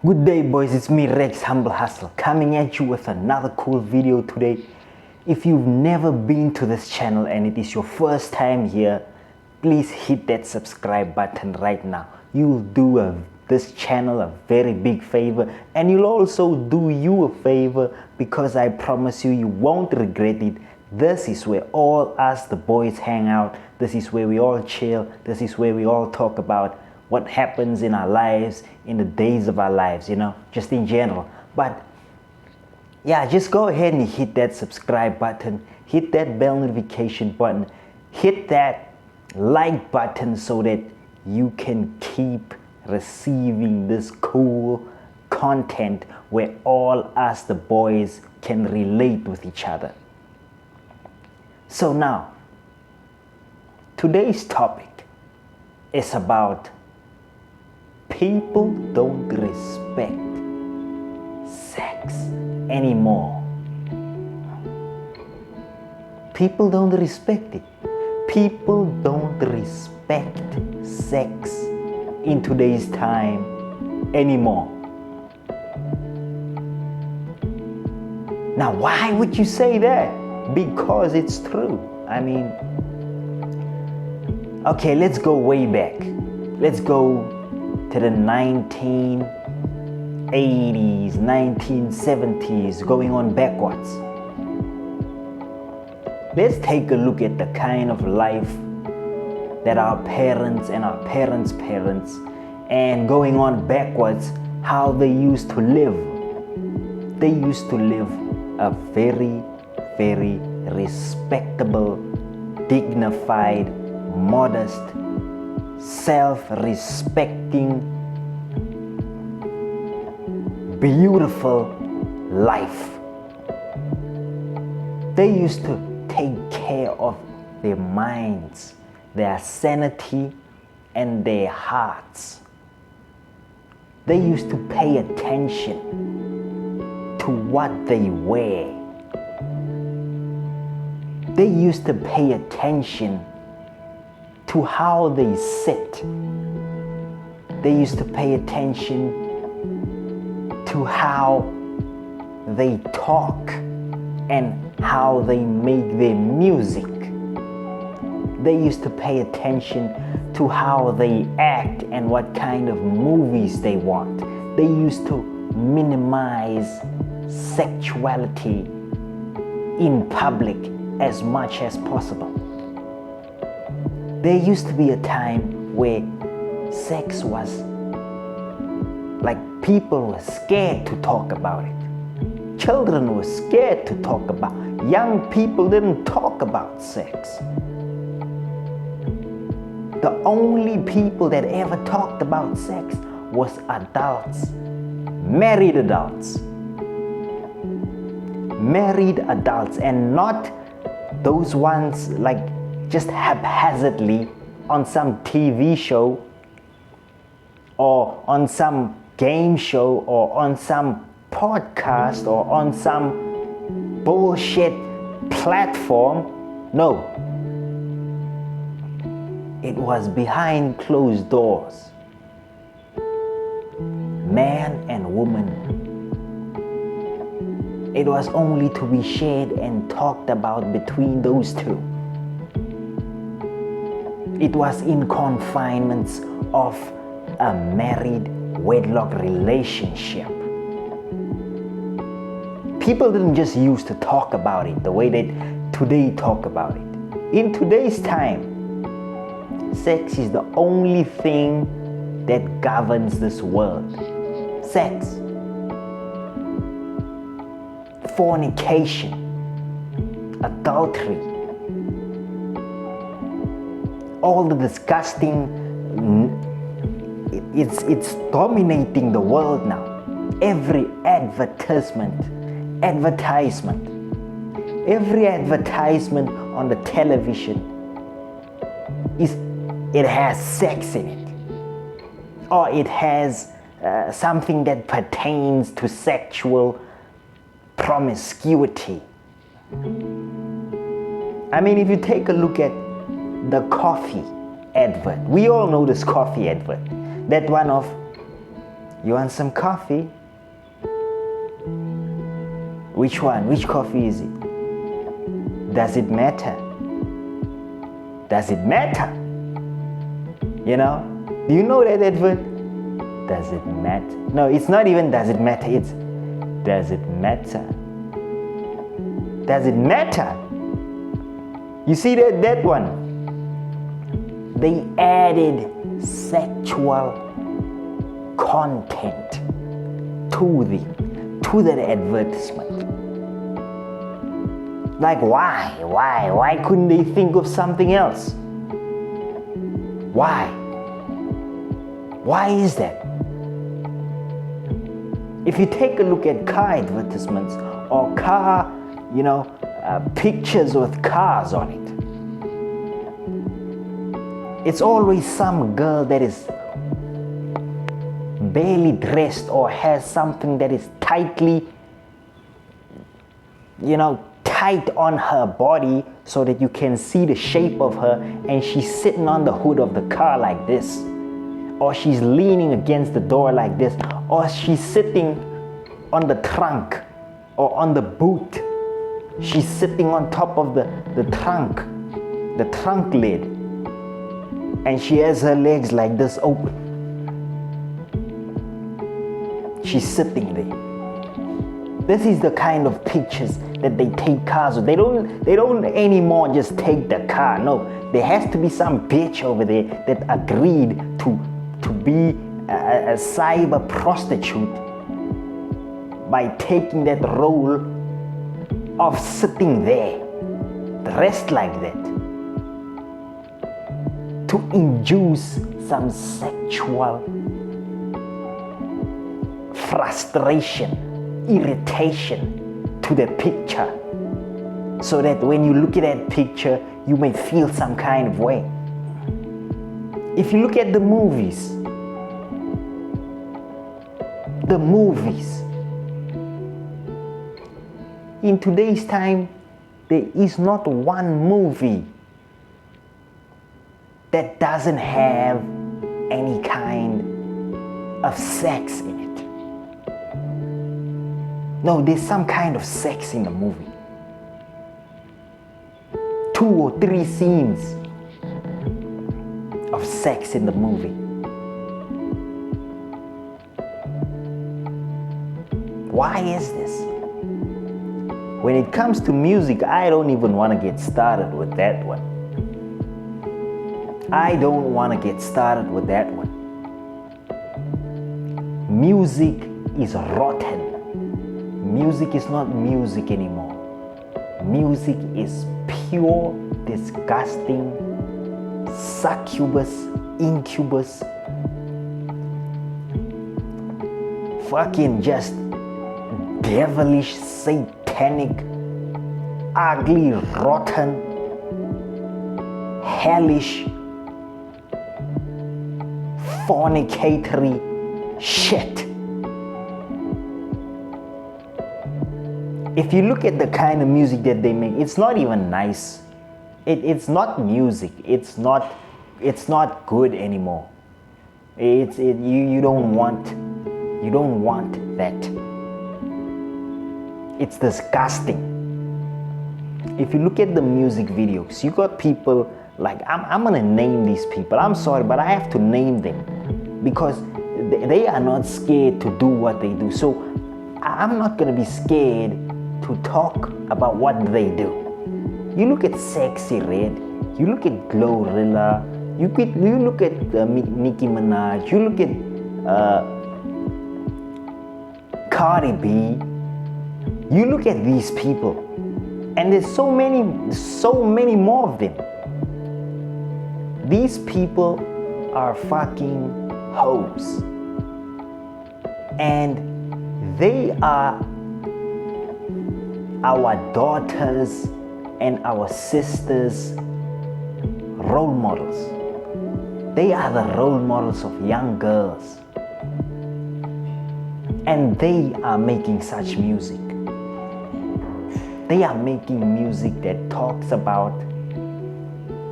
Good day, boys. It's me, Rex Humble Hustler, coming at you with another cool video today. If you've never been to this channel and it is your first time here, please hit that subscribe button right now. You'll do this channel a very big favor, and you'll also do you a favor, because I promise you, you won't regret it. This is where all us, the boys, hang out. This is where we all chill. This is where we all talk about what happens in our lives, in the days of our lives, just in general. But yeah, just go ahead and hit that subscribe button, hit that bell notification button, hit that like button so that you can keep receiving this cool content where all us, the boys, can relate with each other. So now, today's topic is about people don't respect sex anymore. People don't respect it. People don't respect sex in today's time anymore. Now, why would you say that? Because it's true. Okay, let's go way back. Let's go to the 1980s, 1970s, going on backwards. Let's take a look at the kind of life that our parents and our parents' parents, and going on backwards, how they used to live. They used to live a very, very respectable, dignified, modest, self-respecting, beautiful life. They used to take care of their minds, their sanity, and their hearts. They used to pay attention to what they wear. They used to pay attention to how they sit. They used to pay attention to how they talk and how they make their music. They used to pay attention to how they act and what kind of movies they want. They used to minimize sexuality in public as much as possible. There used to be a time where sex was like, people were scared to talk about it. Children were scared to talk about it. Young people didn't talk about sex. The only people that ever talked about sex was adults, married adults. Married adults, and not those ones like just haphazardly on some TV show or on some game show or on some podcast or on some bullshit platform. No. It was behind closed doors. Man and woman. It was only to be shared and talked about between those two. It was in confinements of a married wedlock relationship. People didn't just used to talk about it the way that today talk about it. In today's time, sex is the only thing that governs this world. Sex. Fornication. Adultery. All the disgusting, it's dominating the world now. Every advertisement, every advertisement on the television it has sex in it, or it has something that pertains to sexual promiscuity. If you take a look at the coffee advert, we all know this coffee advert, that one of You want some coffee? Which one? Which coffee is it? Does it matter? Does it matter? You know? Do you know that advert? Does it matter? No, it's not even does it matter, it's does it matter? Does it matter? You see that one? They added sexual content to that advertisement. Like why couldn't they think of something else? Why is that? If you take a look at car advertisements or car, pictures with cars on it, it's always some girl that is barely dressed or has something that is tightly, tight on her body so that you can see the shape of her, and she's sitting on the hood of the car like this, or she's leaning against the door like this, or she's sitting on the trunk or on the boot. She's sitting on top of the trunk lid, and she has her legs like this open. She's sitting there. This is the kind of pictures that they take cars with. They don't anymore just take the car. No, there has to be some bitch over there that agreed to be a cyber prostitute by taking that role of sitting there, dressed like that, to induce some sexual frustration, irritation to the picture, so that when you look at that picture, you may feel some kind of way. If you look at the movies, in today's time, there is not one movie that doesn't have any kind of sex in it. No, there's some kind of sex in the movie. 2 or 3 scenes of sex in the movie. Why is this? When it comes to music, I don't even want to get started with that one. I don't want to get started with that one. Music is rotten. Music is not music anymore. Music is pure, disgusting, succubus, incubus, fucking just devilish, satanic, ugly, rotten, hellish, fornicatory shit. If you look at the kind of music that they make, it's not even nice. It's not music. It's not good anymore. You don't want that. It's disgusting. If you look at the music videos, you got people like, I'm gonna name these people. I'm sorry, but I have to name them because they are not scared to do what they do. So I'm not gonna be scared to talk about what they do. You look at Sexy Red, you look at Glorilla, you look at Nicki Minaj, you look at Cardi B, you look at these people, and there's so many more of them. These people are fucking hoes, and they are our daughters and our sisters' role models. They are the role models of young girls, and they are making such music. They are making music that talks about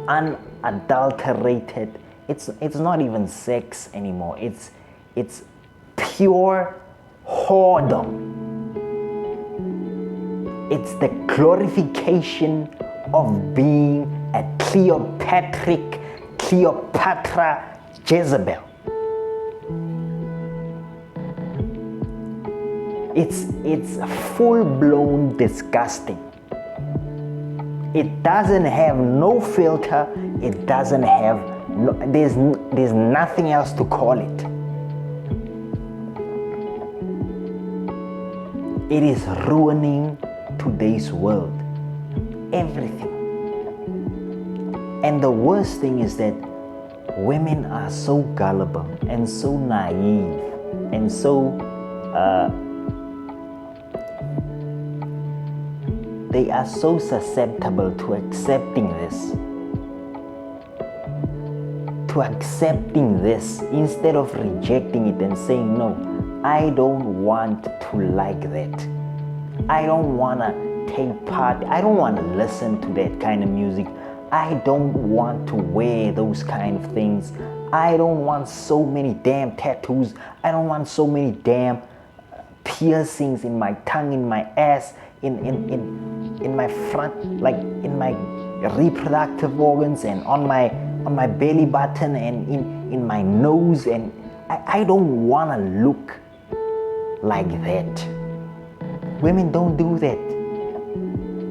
unadulterated. It's not even sex anymore. It's pure whoredom. It's the glorification of being a Cleopatra Jezebel. It's full-blown disgusting. It doesn't have no filter. It doesn't have there's nothing else to call it. It is ruining today's world. Everything. And the worst thing is that women are so gullible and so naive and so they are so susceptible to accepting this instead of rejecting it and saying, no, I don't want to like that. I don't want to take part. I don't want to listen to that kind of music. I don't want to wear those kind of things. I don't want so many damn tattoos. I don't want so many damn piercings in my tongue, in my ass, in my front, like in my reproductive organs and on my belly button and in my nose, and I don't want to look like that. Women don't do that.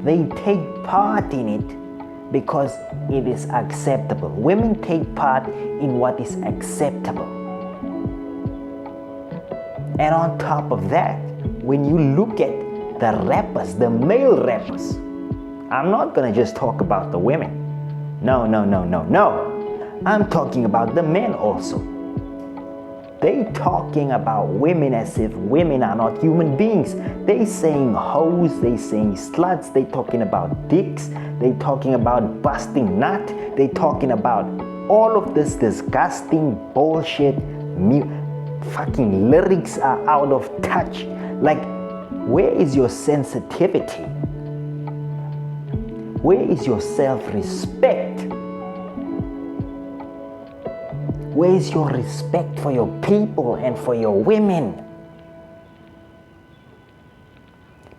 They take part in it because it is acceptable. Women take part in what is acceptable. And on top of that, when you look at the rappers, the male rappers, I'm not gonna just talk about the women. No. I'm talking about the men also. They talking about women as if women are not human beings. They saying hoes, they saying sluts, they talking about dicks, they talking about busting nut, they talking about all of this disgusting bullshit. Fucking lyrics are out of touch. Like, where is your sensitivity? Where is your self-respect? Where is your respect for your people and for your women?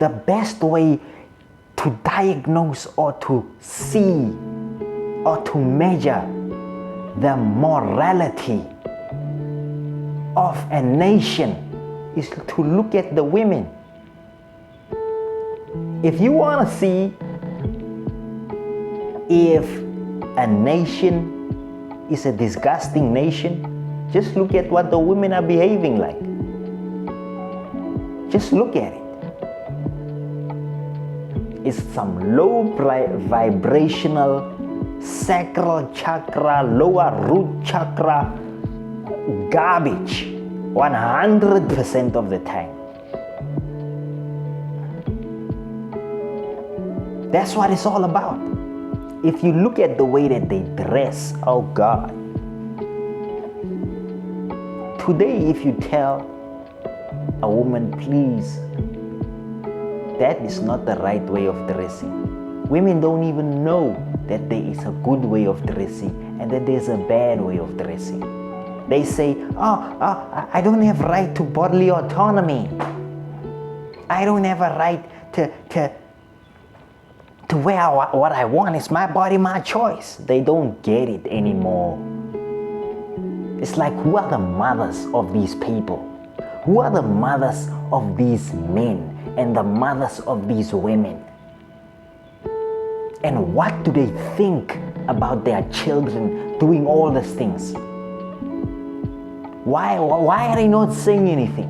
The best way to diagnose or to see or to measure the morality of a nation is to look at the women. If you want to see if a nation is a disgusting nation, just look at what the women are behaving like. Just look at it. It's some low vibrational sacral chakra, lower root chakra garbage 100% of the time. That's what it's all about. If you look at the way that they dress, oh God. Today, if you tell a woman, please, that is not the right way of dressing. Women don't even know that there is a good way of dressing and that there's a bad way of dressing. They say, I don't have right to bodily autonomy. I don't have a right to wear what I want. It's my body, my choice. They don't get it anymore. It's like, who are the mothers of these people? Who are the mothers of these men and the mothers of these women? And what do they think about their children doing all these things? Why are they not saying anything?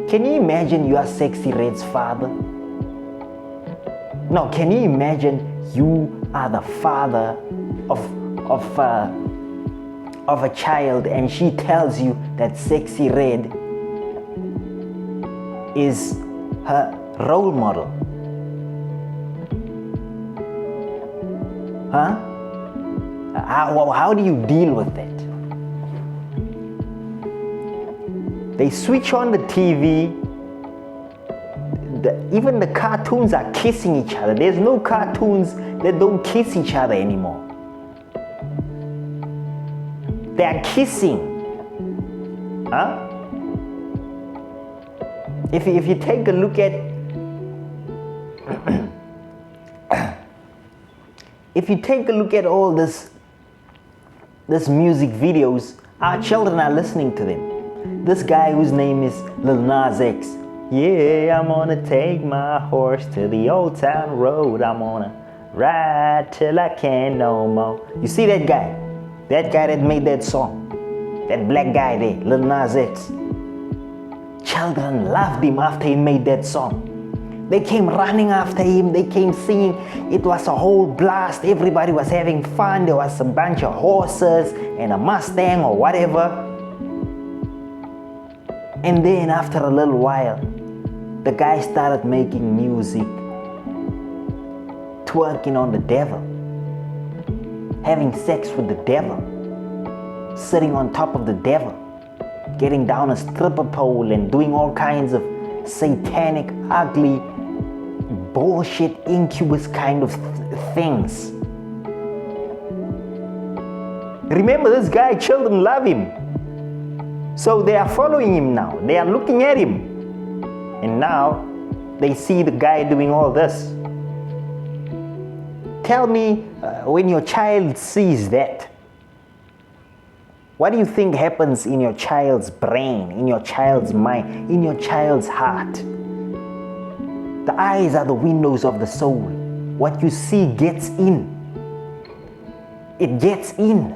Can you imagine you are Sexy Red's father? No, can you imagine you are the father of a child and she tells you that Sexy Red is her role model? Huh? How do you deal with that? They switch on the TV. Even the cartoons are kissing each other. There's no cartoons that don't kiss each other anymore. They are kissing. Huh? If you take a look at if you take a look at all this music videos, our children are listening to them. This guy whose name is Lil Nas X. Yeah, I'm gonna take my horse to the old town road. I'm gonna ride till I can't no more. You see that guy? That guy that made that song. That black guy there, Lil Nas X. Children loved him after he made that song. They came running after him, they came singing. It was a whole blast. Everybody was having fun. There was a bunch of horses and a Mustang or whatever. And then after a little while, the guy started making music, twerking on the devil, having sex with the devil, sitting on top of the devil, getting down a stripper pole and doing all kinds of satanic, ugly, bullshit, incubus kind of things. Remember, this guy, children love him. So they are following him now. They are looking at him. And now they see the guy doing all this. Tell me, when your child sees that, what do you think happens in your child's brain, in your child's mind, in your child's heart? The eyes are the windows of the soul. What you see gets in. It gets in.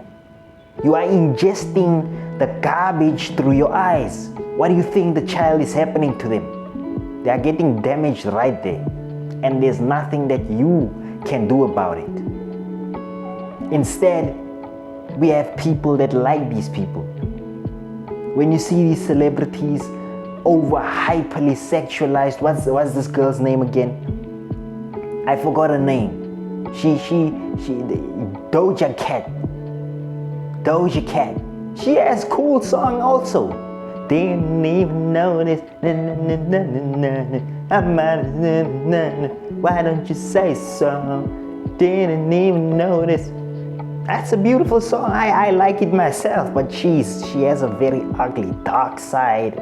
You are ingesting the garbage through your eyes. What do you think the child is happening to them? They are getting damaged right there. And there's nothing that you can do about it. Instead, we have people that like these people. When you see these celebrities over hyperly sexualized, what's this girl's name again? I forgot her name. She Doja Cat. She has cool song also. Didn't even notice. Why don't you say so? Didn't even notice. That's a beautiful song. I like it myself, but she has a very ugly, dark side.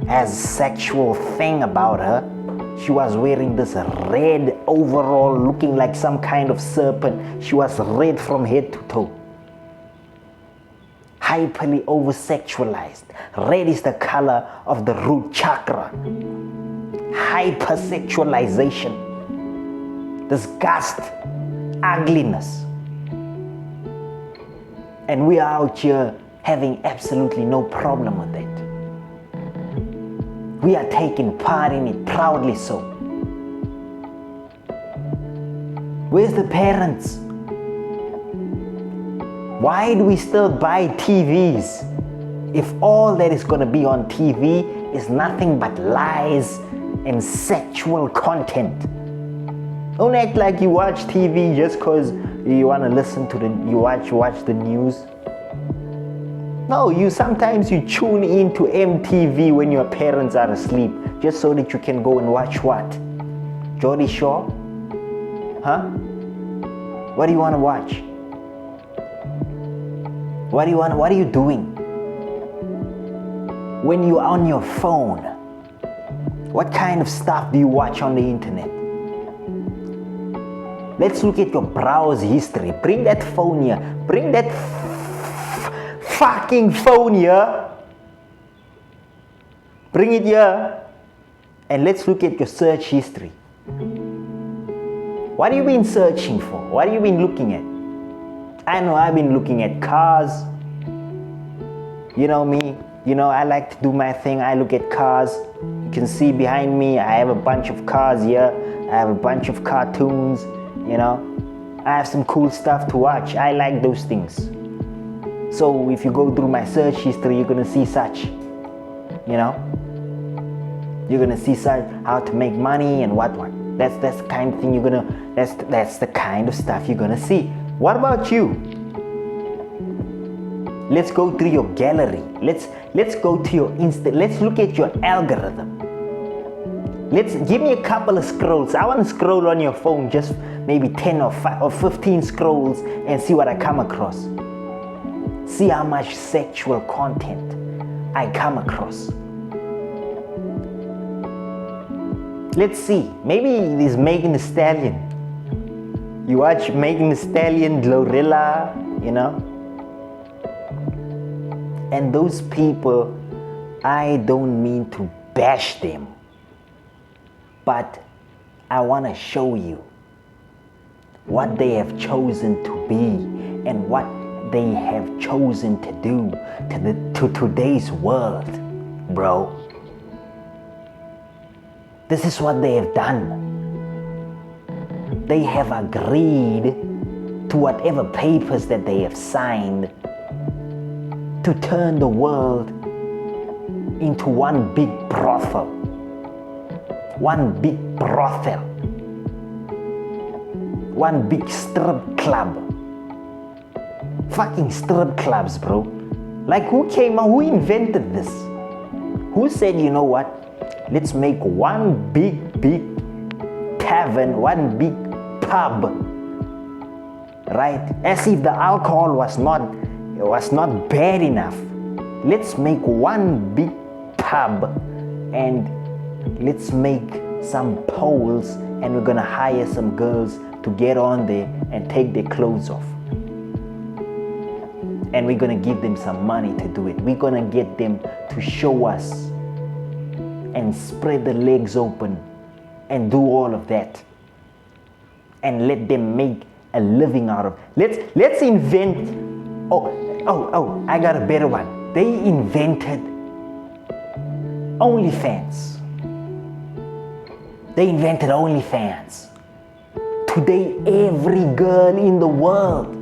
Has a sexual thing about her. She was wearing this red overall, looking like some kind of serpent. She was red from head to toe. Hyperly over-sexualized. Red is the color of the root chakra. Hypersexualization. Disgust. Ugliness. And we are out here having absolutely no problem with that. We are taking part in it, proudly so. Where's the parents? Why do we still buy TVs if all that is going to be on TV is nothing but lies and sexual content? Don't act like you watch TV just because you want to listen to you watch the news. No, sometimes you tune into MTV when your parents are asleep just so that you can go and watch what? Geordie Shore? Huh? What do you want to watch? What are you doing? When you're on your phone, what kind of stuff do you watch on the internet? Let's look at your browse history. Bring that phone here. Bring that fucking phone here. Bring it here. And let's look at your search history. What have you been searching for? What have you been looking at? I know I've been looking at cars. You know me. You know, I like to do my thing. I look at cars. You can see behind me, I have a bunch of cars here. I have a bunch of cartoons. You know, I have some cool stuff to watch. I like those things. So if you go through my search history, you're gonna see such. You know, you're gonna see such how to make money and what. That's the kind of thing you're gonna. That's the kind of stuff you're gonna see. What about you? Let's go through your gallery. Let's go to your Insta. Let's look at your algorithm. Let's give me a couple of scrolls. I want to scroll on your phone, just maybe 10 or 5 or 15 scrolls and see what I come across. See how much sexual content I come across. Let's see. Maybe it is Megan Thee Stallion. You watch Megan Thee Stallion, Glorilla, you know? And those people, I don't mean to bash them, but I want to show you what they have chosen to be and what they have chosen to do to today's world, bro. This is what they have done. They have agreed to whatever papers that they have signed to turn the world into one big brothel. One big brothel. One big strip club. Fucking strip clubs, bro. Like who invented this? Who said, you know what? Let's make one big tavern, one big pub, right? As if the alcohol was not bad enough. Let's make one big pub and let's make some poles, and we're gonna hire some girls to get on there and take their clothes off. And we're gonna give them some money to do it. We're gonna get them to show us and spread the legs open and do all of that. And let them make a living out of it. Let's invent, I got a better one. They invented OnlyFans. They invented OnlyFans. Today, every girl in the world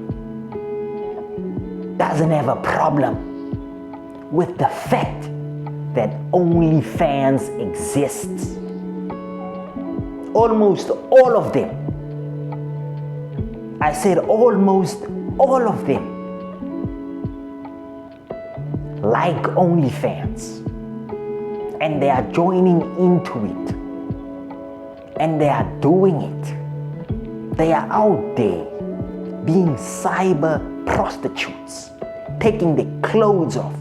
doesn't have a problem with the fact that OnlyFans exists. Almost all of them. I said almost all of them like OnlyFans, and they are joining into it, and they are doing it. They are out there being cyber prostitutes, taking their clothes off.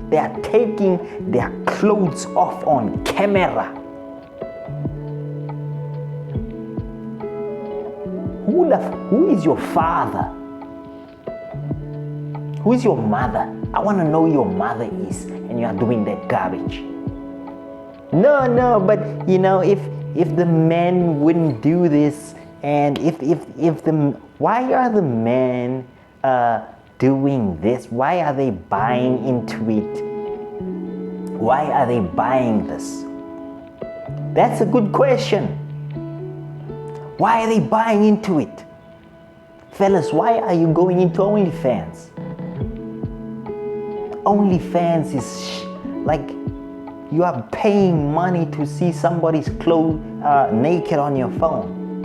They are taking their clothes off on camera. Who is your father? Who is your mother? I want to know who your mother is, and you are doing that garbage. No, but you know, if the men wouldn't do this, and why are the men doing this? Why are they buying into it? Why are they buying this? That's a good question. Why are they buying into it? Fellas, why are you going into OnlyFans? OnlyFans is like you are paying money to see somebody's clothes naked on your phone.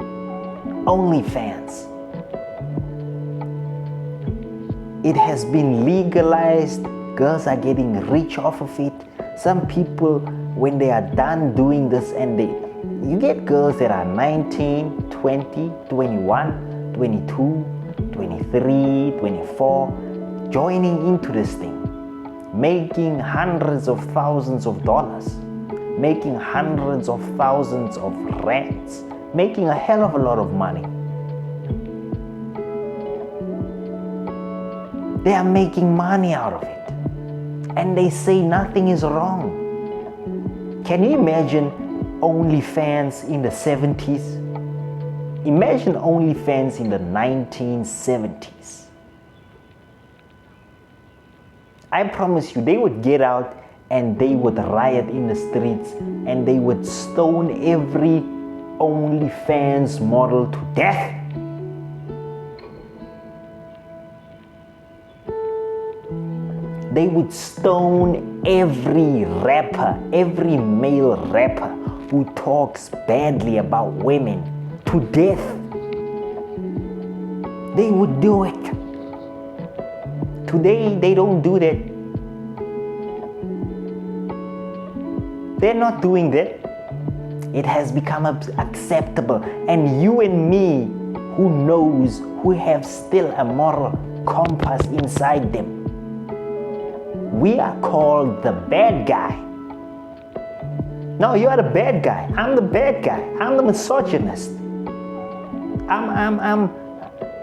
OnlyFans. It has been legalized. Girls are getting rich off of it. Some people, when they are done doing this, and you get girls that are 19, 20, 21, 22, 23, 24, joining into this thing, making hundreds of thousands of dollars, making hundreds of thousands of rands, making a hell of a lot of money. They are making money out of it, and they say nothing is wrong. Can you imagine OnlyFans in the 70s? Imagine OnlyFans in the 1970s. I promise you, they would get out and they would riot in the streets, and they would stone every OnlyFans model to death. They would stone every rapper, every male rapper who talks badly about women to death. They would do it. Today, they don't do that. They're not doing that. It has become acceptable. And you and me, who knows, who have still a moral compass inside them, we are called the bad guy. No, you are the bad guy. I'm the bad guy. I'm the misogynist.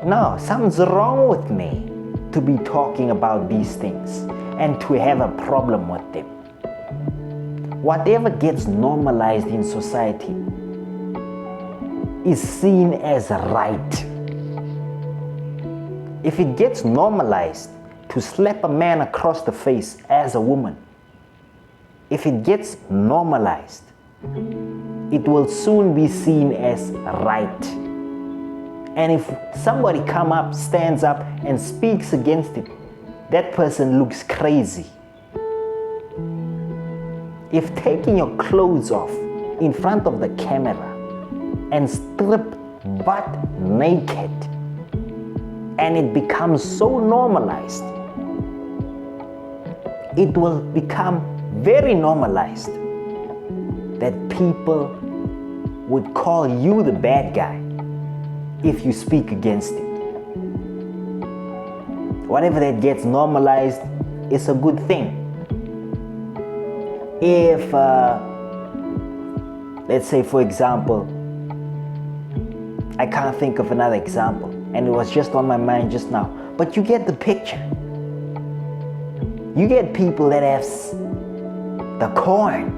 No, something's wrong with me to be talking about these things and to have a problem with them. Whatever gets normalized in society is seen as right. If it gets normalized to slap a man across the face as a woman, if it gets normalized, it will soon be seen as right. And if somebody stands up and speaks against it, that person looks crazy. If taking your clothes off in front of the camera and strip butt naked, and it becomes so normalized, it will become very normalized that people would call you the bad guy if you speak against it. Whatever that gets normalized is a good thing. If, let's say for example, I can't think of another example, and it was just on my mind just now, but you get the picture. You get people that have the corn.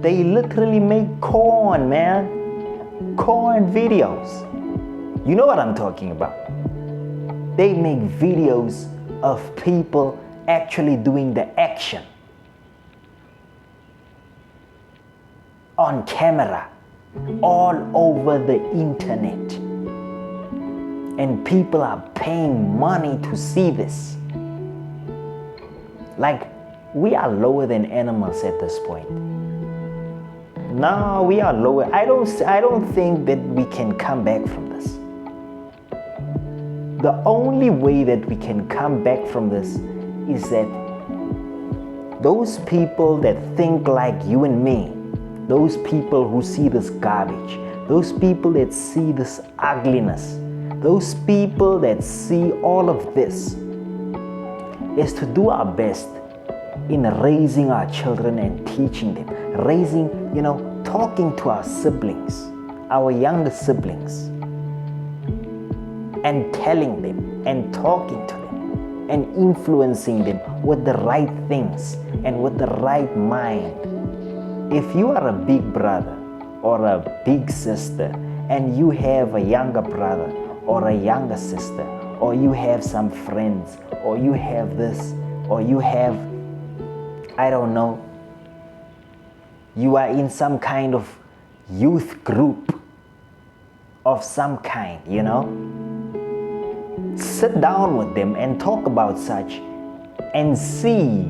They literally make corn, man. Corn videos. You know what I'm talking about. They make videos of people actually doing the action on camera all over the internet. And people are paying money to see this. Like, we are lower than animals at this point. No, we are lower. I don't think that we can come back from this. The only way that we can come back from this is that those people that think like you and me, those people who see this garbage, those people that see this ugliness, those people that see all of this, is to do our best in raising our children and teaching them, talking to our siblings, our younger siblings, and telling them and talking to them and influencing them with the right things and with the right mind. If you are a big brother or a big sister and you have a younger brother or a younger sister, or you have some friends, or you have this, or you have, I don't know, you are in some kind of youth group of some kind, sit down with them and talk about such and see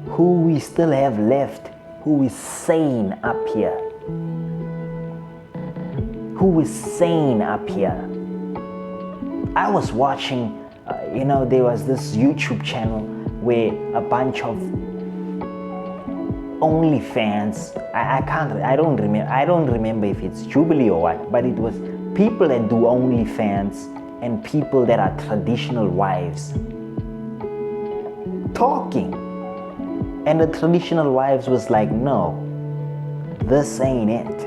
who we still have left, who is sane up here. Who is sane up here? I was watching, there was this YouTube channel where a bunch of OnlyFans, I don't remember if it's Jubilee or what, but it was people that do OnlyFans and people that are traditional wives talking. And the traditional wives was like, no, this ain't it.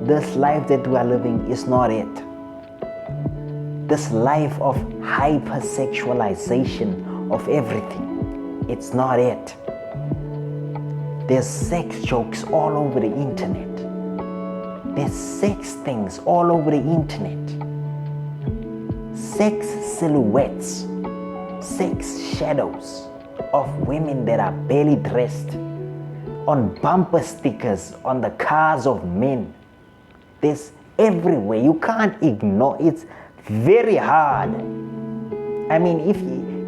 This life that we are living is not it. This life of hypersexualization of everything, it's not it. There's sex jokes all over the internet. There's sex things all over the internet. Sex silhouettes, sex shadows of women that are barely dressed on bumper stickers on the cars of men. There's everywhere. You can't ignore. It's very hard. I mean,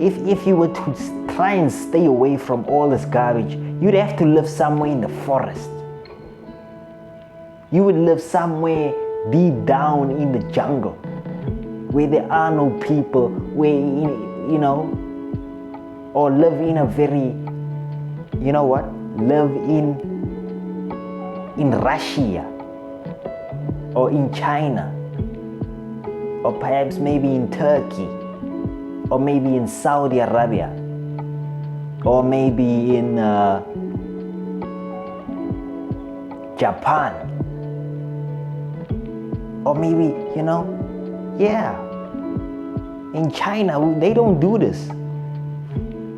if you were to try and stay away from all this garbage, you'd have to live somewhere in the forest. You would live somewhere deep down in the jungle where there are no people, where, or live in a very, live in Russia or in China, or perhaps maybe in Turkey, or maybe in Saudi Arabia. or maybe in Japan, or maybe, in China, they don't do this.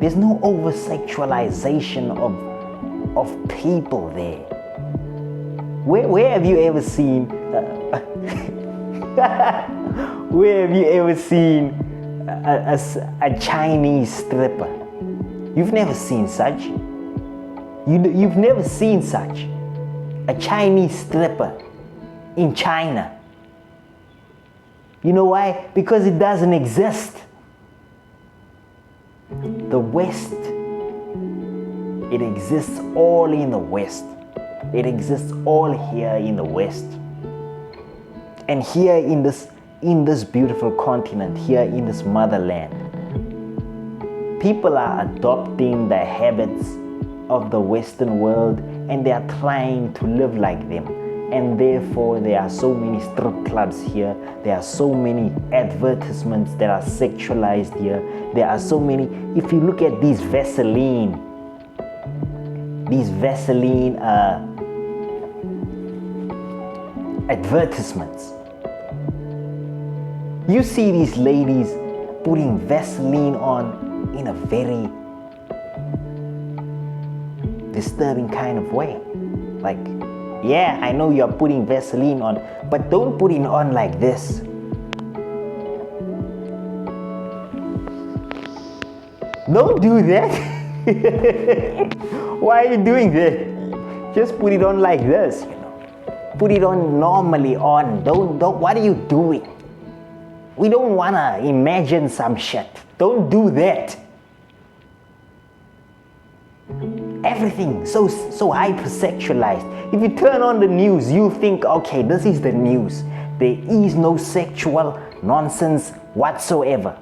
There's no over-sexualization of people there. Where have you ever seen where have you ever seen a Chinese stripper? You've never seen such. You've never seen such. A Chinese stripper in China. You know why? Because it doesn't exist. The West, it exists all in the West. It exists all here in the West. And here in this beautiful continent, here in this motherland, people are adopting the habits of the Western world and they are trying to live like them. And therefore there are so many strip clubs here. There are so many advertisements that are sexualized here. There are so many. If you look at these Vaseline advertisements, you see these ladies putting Vaseline on in a very disturbing kind of way. Like, yeah, I know you're putting Vaseline on, but don't put it on like this. Don't do that. Why are you doing that? Just put it on like this, Put it on normally on. Don't, what are you doing? We don't want to imagine some shit. Don't do that. Everything so hypersexualized. If you turn on the news, you think, okay, this is the news. There is no sexual nonsense whatsoever.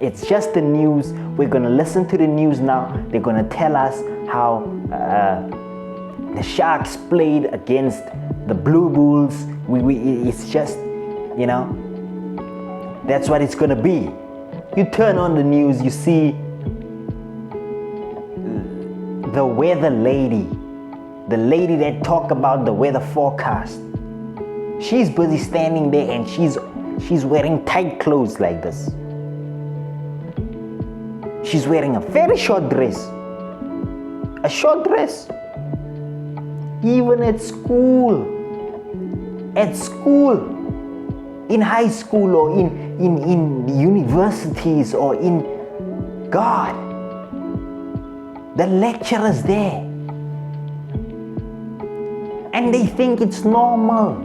It's just the news. We're going to listen to the news now. They're going to tell us how the Sharks played against the Blue Bulls. It's just, that's what it's going to be. You turn on the news, you see the weather lady, the lady that talk about the weather forecast. She's busy standing there and she's wearing tight clothes like this. She's wearing a very short dress. A short dress. Even at school, in high school or in universities or in God, the lecturers there, and they think it's normal.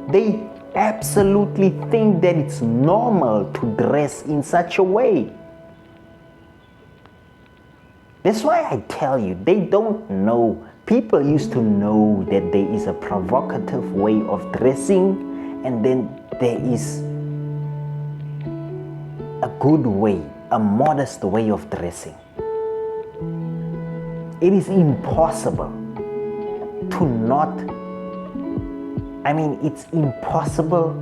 They absolutely think that it's normal to dress in such a way. That's why I tell you, they don't know. People used to know that there is a provocative way of dressing, and then there is a good way, a modest way of dressing. It is impossible to not, it's impossible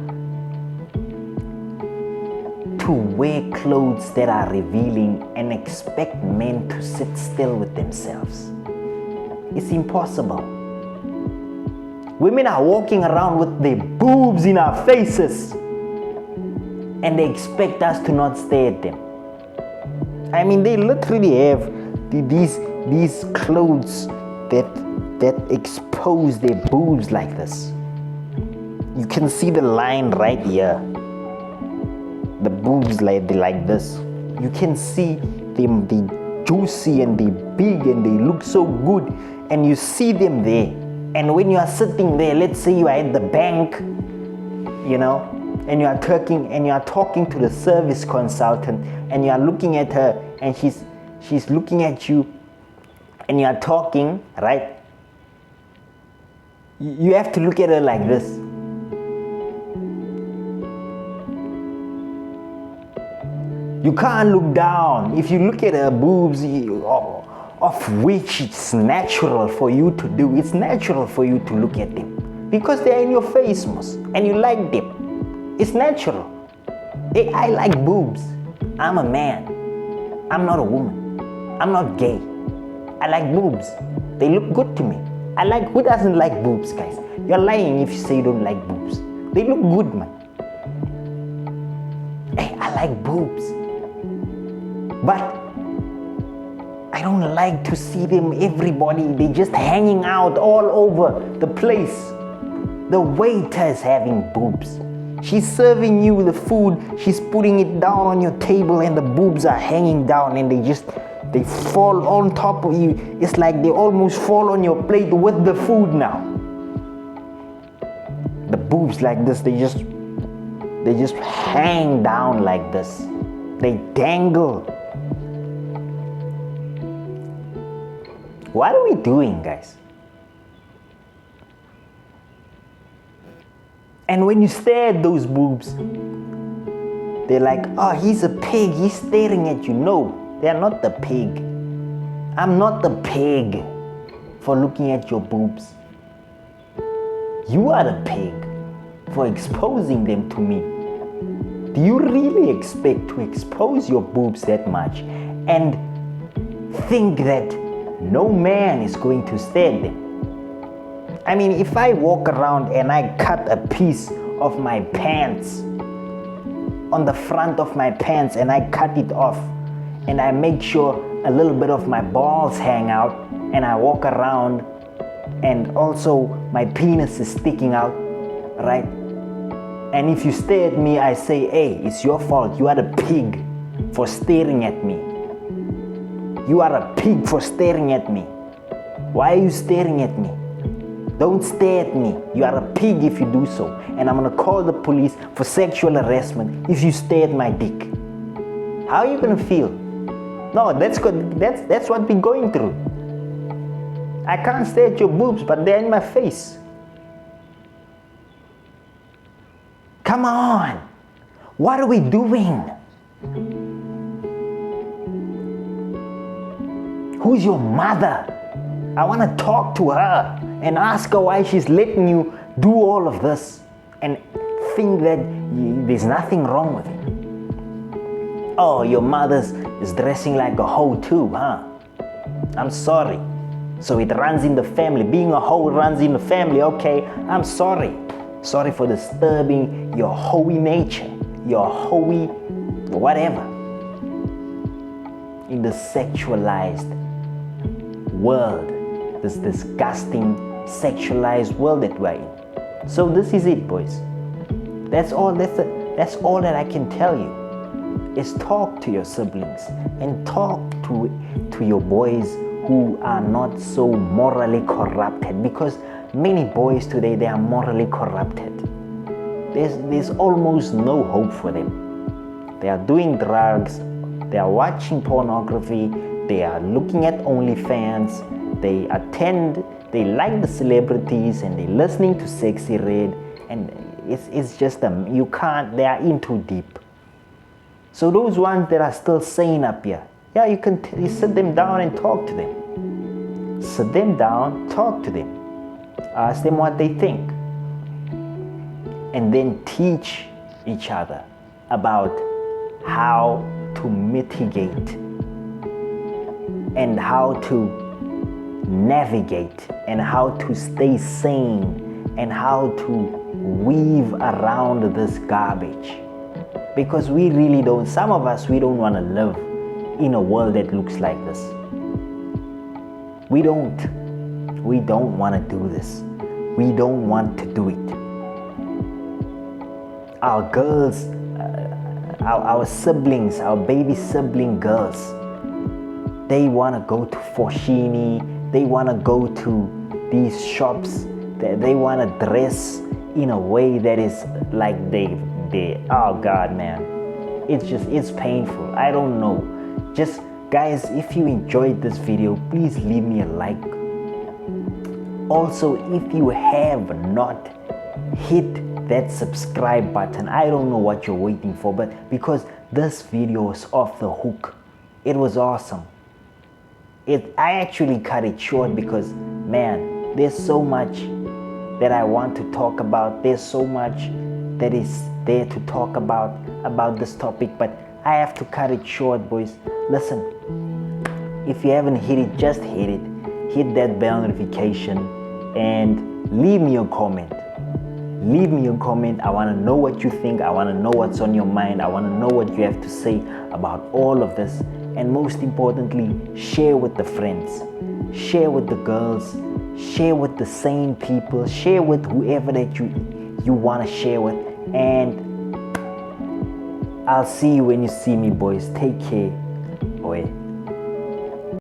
to wear clothes that are revealing and expect men to sit still with themselves. It's impossible. Women are walking around with their boobs in our faces and they expect us to not stare at them. They literally have these clothes that expose their boobs like this. You can see the line right here. The boobs like this. You can see them, they juicy and they big and they look so good, and you see them there. And when you are sitting there, let's say you are at the bank, and you are talking to the service consultant, and you are looking at her and she's looking at you, and you are talking, right? You have to look at her like this. You can't look down. If you look at her boobs, of which it's natural for you to do, it's natural for you to look at them because they're in your face, most, and you like them. It's natural. I like boobs. I'm a man. I'm not a woman. I'm not gay. I like boobs. They look good to me. Who doesn't like boobs, guys? You're lying if you say you don't like boobs. They look good, man. Hey, I like boobs. But I don't like to see them, everybody, they just hanging out all over the place. The waiter is having boobs. She's serving you the food, she's putting it down on your table and the boobs are hanging down and they fall on top of you. It's like they almost fall on your plate with the food now. The boobs like this, they just hang down like this. They dangle. What are we doing, guys? And when you stare at those boobs, they're like, oh, he's a pig, he's staring at you. No, they're not the pig. I'm not the pig for looking at your boobs. You are the pig for exposing them to me. Do you really expect to expose your boobs that much and think that no man is going to stare at them? I mean, if I walk around and I cut a piece of my pants, on the front of my pants, and I cut it off, and I make sure a little bit of my balls hang out, and I walk around, and also my penis is sticking out, right? And if you stare at me, I say, hey, it's your fault. You are a pig for staring at me. You are a pig for staring at me. Why are you staring at me? Don't stare at me. You are a pig if you do so. And I'm gonna call the police for sexual harassment if you stare at my dick. How are you gonna feel? No, that's good. That's what we're going through. I can't stare at your boobs, but they're in my face. Come on. What are we doing? Who's your mother? I want to talk to her and ask her why she's letting you do all of this and think that there's nothing wrong with it. Oh, your mother's is dressing like a hoe too, huh? I'm sorry. So it runs in the family. Being a hoe runs in the family. Okay, I'm sorry. Sorry for disturbing your hoey nature, your hoey whatever. In the sexualized world, this disgusting sexualized world that we're in. So this is it, boys. That's all that I can tell you, is talk to your siblings and talk to your boys who are not so morally corrupted, because many boys today, they are morally corrupted. There's almost no hope for them. They are doing drugs, they are watching pornography, they are looking at OnlyFans, they like the celebrities, and they're listening to Sexy Red, and it's just they are in too deep. So those ones that are still sane up here, yeah, you sit them down and talk to them. Sit them down, talk to them. Ask them what they think. And then teach each other about how to mitigate and how to navigate and how to stay sane and how to weave around this garbage. Because we really don't, some of us, we don't want to live in a world that looks like this. We don't want to do this. We don't want to do it. Our girls, our siblings, our baby sibling girls, they want to go to Foschini, they want to go to these shops, they want to dress in a way that is like they oh God, man, it's painful. I don't know. Just guys, if you enjoyed this video, please leave me a like. Also, if you have not hit that subscribe button, I don't know what you're waiting for, but because this video was off the hook, it was awesome. I actually cut it short because, man, there's so much that I want to talk about. There's so much that is there to talk about this topic, but I have to cut it short, boys. Listen, If you haven't hit it, just hit it. Hit that bell notification and leave me a comment. Leave me a comment. I want to know what you think. I want to know what's on your mind. I want to know what you have to say about all of this. And most importantly, share with the friends. Share with the girls. Share with the sane people. Share with whoever that you want to share with. And I'll see you when you see me, boys. Take care. Oi.